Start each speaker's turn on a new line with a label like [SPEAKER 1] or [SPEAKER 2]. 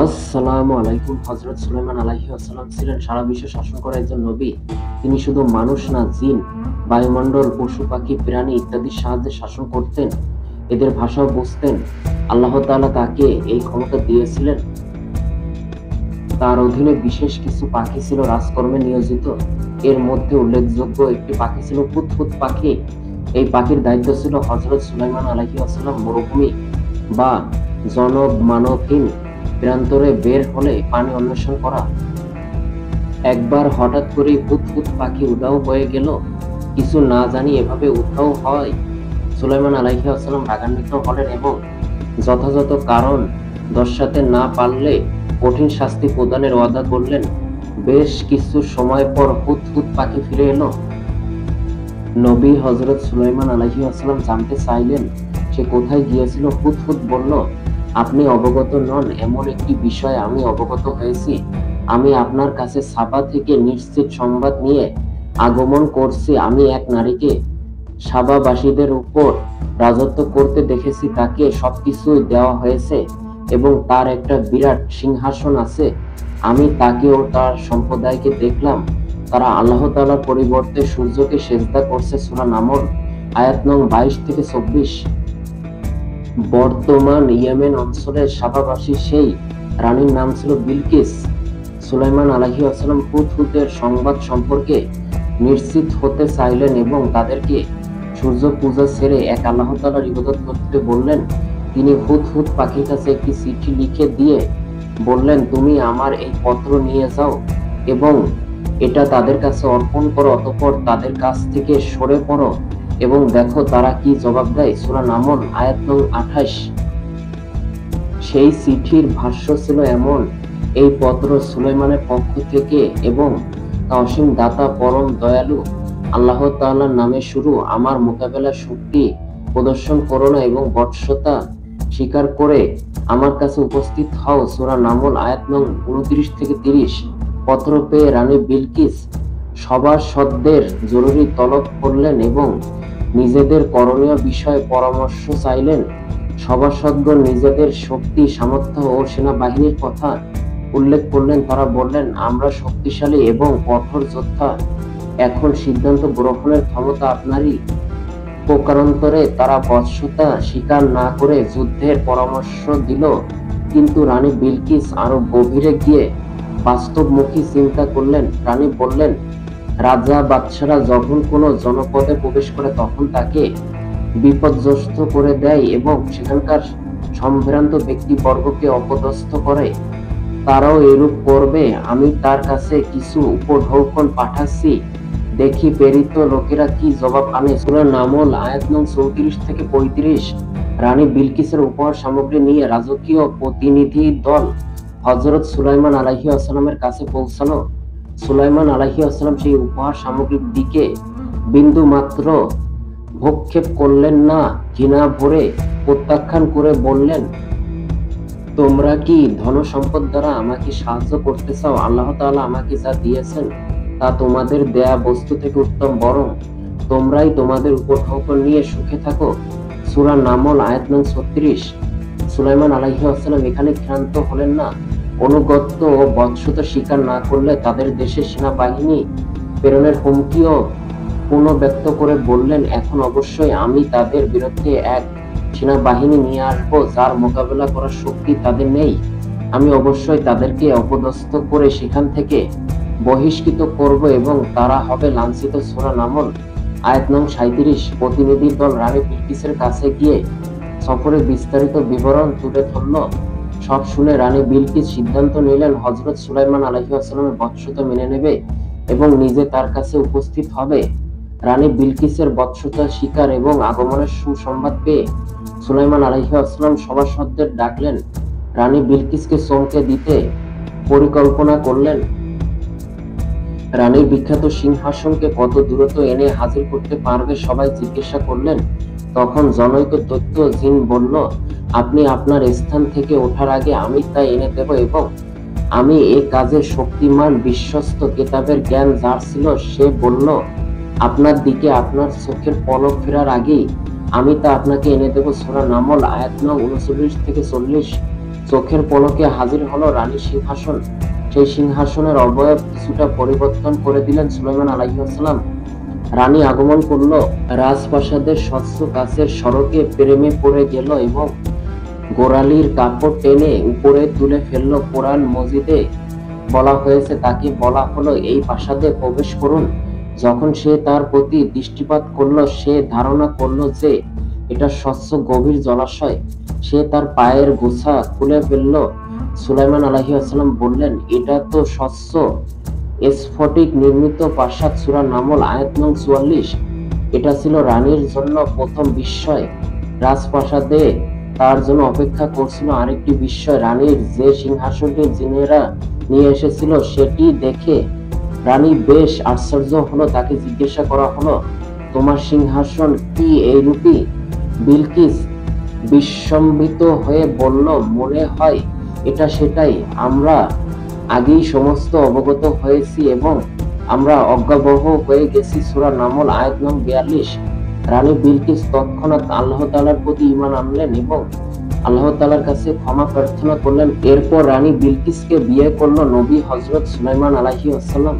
[SPEAKER 1] আসসালামু আলাইকুম। হযরত সুলাইমান আলাইহিস সালাম ছিলেন সারা বিশ্ব শাসন করা একজন নবী। তিনি শুধু মানুষ না, জিন, বায়ুমণ্ডল, পশু পাখি, প্রাণী ইত্যাদির সাহায্যে শাসন করতেন। এদের ভাষাও বুঝতেন। আল্লাহ তাআলা তাকে এই ক্ষমতা দিয়েছিলেন। তার অধীনে বিশেষ কিছু পাখি ছিল রাজকর্মে নিয়োজিত। এর মধ্যে উল্লেখযোগ্য একটি পাখি ছিল হুদহুদ পাখি। এই পাখির দায়িত্ব ছিল হযরত সুলাইমান আলাইহিস সালাম মরুভূমি বা জনমানবহীন প্রান্তরে বের হলে পানি অন্বেষণ করা। একবার হঠাৎ করে হুদহুদ পাখি উধাও হয়ে গেল। কিছু না জানি এভাবে উধাও হয়। সুলাইমান আলাইহিস সালাম রাগান্বিত হলেন এবং যথাযথ কারণ দর্শাতে না পারলে কঠিন শাস্তি প্রদানের ওয়াদা করলেন। বেশ কিছু সময় পর হুদহুদ পাখি ফিরে এলো। নবী হযরত সুলাইমান আলাইহিস সালাম জানতে চাইলেন সে কোথায় গিয়েছিল। হুদহুদ বলল, আপনি অবগত নন এমন একটি বিষয়ে আমি অবগত হয়েছি। আমি আপনার কাছে সাবা থেকে নিশ্চিত সংবাদ নিয়ে আগমন করছি। আমি এক নারীকে সাবাবাসীদের উপর রাজত্ব করতে দেখেছি। তাকে সবকিছু দেওয়া হয়েছে এবং তার একটা বিরাট সিংহাসন আছে। আমি তাকে ও তার সম্প্রদায়কে দেখলাম তারা আল্লাহ তাআলার পরিবর্তে সূর্যকে সেজদা করছে। সূরা নামল আয়াত নং 22-24। বর্তমান ইয়েমেন অঞ্চলের সাবাবাসী সেই রানীর নাম ছিল বিলকিস। সুলাইমান আলাইহিস সালাম হুদহুদের সংবাদ সম্পর্কে নিশ্চিত হতে চাইলেন এবং তাদেরকে সূর্য পূজা ছেড়ে এক আল্লাহ তাআলার ইবাদত করতে বললেন। তিনি হুদহুদ পাখির কাছে একটি চিঠি লিখে দিয়ে বললেন, তুমি আমার এই পত্র নিয়ে যাও এবং এটা তাদের কাছে অর্পণ করো। অতঃপর তাদের কাছ থেকে সরে পড়ো এবং দেখো তারা কি জবাব দেয়। সূরা নামল আয়াত নং 28। সেই চিঠির ভাষ্য ছিল এমন, এই পত্র সুলাইমানের পক্ষ থেকে এবং তা অসীম দাতা পরম দয়ালু আল্লাহ তাআলার নামে শুরু। আমার মোকাবেলার শক্তি প্রদর্শন করো না এবং বৎসতা স্বীকার করে আমার কাছে উপস্থিত হও। সূরা নামল আয়াত নং 29-30। পত্র পেয়ে রানী বিলকিস সভাসদদের জরুরি তলব করলেন এবং নিজেদের করণীয় বিষয়ে পরামর্শ চাইলেন। সভাসদগণ নিজেদের শক্তি, সামর্থ্য ও সেনাবাহিনীর কথা উল্লেখ করলেন। তারা বললেন, আমরা শক্তিশালী এবং কঠোর যোদ্ধা। এখন সিদ্ধান্ত গ্রহণের ক্ষমতা আপনারই। প্রকারান্তরে তারা বৎসতা স্বীকার না করে যুদ্ধের পরামর্শ দিল। কিন্তু রানী বিলকিস আরো গভীরে গিয়ে বাস্তবমুখী চিন্তা করলেন। রানী বললেন, রাজা বাদশারা যখন কোনো জনপদে প্রবেশ করে তখন তাকে বিপর্যস্ত করে দেয় এবং সেখানকার সম্ভ্রান্ত ব্যক্তিবর্গকে অপদস্থ করে। তারাও এরূপ করবে। আমি তার কাছে কিছু উপঢৌকন পাঠাচ্ছি, দেখি প্রেরিত লোকেরা কি জবাব আনে। সূরা নামল আয়াত নং 34-35। রানী বিলকিসের উপহার সামগ্রী নিয়ে রাজকীয় প্রতিনিধি দল হযরত সুলাইমান আলাইহিস সালামের কাছে পৌঁছালো। সুলাইমান আলাইহিস সালাম সেই উপহার সামগ্রীর দিকে বিন্দু মাত্র ভ্রুক্ষেপ করলেন না। ঘৃণা ভরে প্রত্যাখ্যান করে বললেন, তোমরা কি ধন সম্পদ দ্বারা আমাকে সাহায্য করতে চাও? আল্লাহ তাআলা আমাকে যা দিয়েছেন তা তোমাদের দেয়া বস্তু থেকে উত্তম, বরং তোমরাই তোমাদের উপঢৌকন নিয়ে সুখে থাকো। সূরা নামল আয়াত নং 36। সুলাইমান আলাইহিস সালাম এখানে ক্ষান্ত হলেন না। অনুগত্য ও বৎসতা স্বীকার না করলে তাদের দেশে সেনাবাহিনী প্রেরণের হুমকিও পুনর্ব্যক্ত করে বললেন, এখন অবশ্যই আমি তাদের বিরুদ্ধে এক সেনাবাহিনী নিয়ে আসবো যার মোকাবেলা করার শক্তি তাদের নেই। আমি অবশ্যই তাদেরকে অপদস্থ করে সেখান থেকে বহিষ্কৃত করব এবং তারা হবে লাঞ্ছিত। সূরা নামল আয়াত নং 37। প্রতিনিধি দল রানী বিলকিসের কাছে গিয়ে সফরের বিস্তারিত বিবরণ তুলে ধরল। সব শুনে রানী বিলকিস সিদ্ধান্ত নিলেন হযরত সুলাইমান আলাইহিস সালামের বৎসতা মেনে নেবে এবং নিজে তার কাছে উপস্থিত হবে। রানী বিলকিসের বৎসতা স্বীকার এবং আগমনের সুসংবাদ পেয়ে সুলাইমান আলাইহিস সালাম সভাসদদের ডাকলেন। রানী বিলকিসকে চমকে দিতে পরিকল্পনা করলেন। রানীর বিখ্যাত সিংহাসনকে কত দূরত্ব এনে হাজির করতে পারবে সবাই জিজ্ঞাসা করলেন। তখন জনৈক দৈত্য জিন বলল, আপনি আপনার স্থান থেকে ওঠার আগে আমি তা এনে দেব এবং আমি এ কাজে শক্তিমান বিশ্বস্ত কেতাবের জ্ঞান যার ছিল সে বলল, আপনার দিকে আপনার চোখের পলক ফেরার আগেই আমি তা আপনাকে এনে দেব। সূরা নামল আয়াত নং 39-40। চোখের পলকে হাজির হলো রানী সিংহাসন। সেই সিংহাসনের অবয়ব কিছুটা পরিবর্তন করে দিলেন সুলাইমান আলাইহিস সালাম। রানী আগমন করলো, রাজপ্রাসাদের স্বচ্ছ কাচের সড়কে প্রেমে পড়ে গেল এবং গোড়ালির কাপড় টেনে উপরে তুলে ফেললো। কোরআন মজিদে বলা হয়েছে, তাকে বলা হলো এই প্রাসাদে প্রবেশ করুন। যখন সে তার প্রতি দৃষ্টিপাত করলো, সে ধারণা করলো যে এটা স্বচ্ছ গভীর জলাশয়। সে তার পায়ের গোছা খুলে ফেললো। সুলাইমান আলাইহিস সালাম বললেন, এটা তো স্বচ্ছ স্ফটিক নির্মিত প্রাসাদ। সূরা নামল আয়াত নং ৪৪। এটা ছিল রানীর জন্য প্রথম বিস্ময়। রাজপ্রাসাদে তার জন্য অপেক্ষা করছিল আরেকটি বিস্ময়। রানীর যে সিংহাসনটি জিনেরা নিয়ে এসেছিল সেটি দেখে রানী বেশ আশ্চর্য হলো। তাকে জিজ্ঞাসা করা হলো, তোমার সিংহাসন কি এইরূপী? বিলকিস বিস্মিত হয়ে বলল, মনে হয় এটা সেটাই। আমরা আগেই সমস্ত অবগত হয়েছি এবং আমরা অজ্ঞাবহ হয়ে গেছি। সূরা নামল আয়াত নং ৪২। রানী বিলকিস তৎক্ষণাৎ আল্লাহ তাআলার প্রতি ঈমান আনলেন এবং আল্লাহ তাআলার কাছে ক্ষমা প্রার্থনা করলেন। এরপর রানী বিলকিসকে বিয়ে করল নবী হযরত সুলাইমান আলাইহিস সালাম।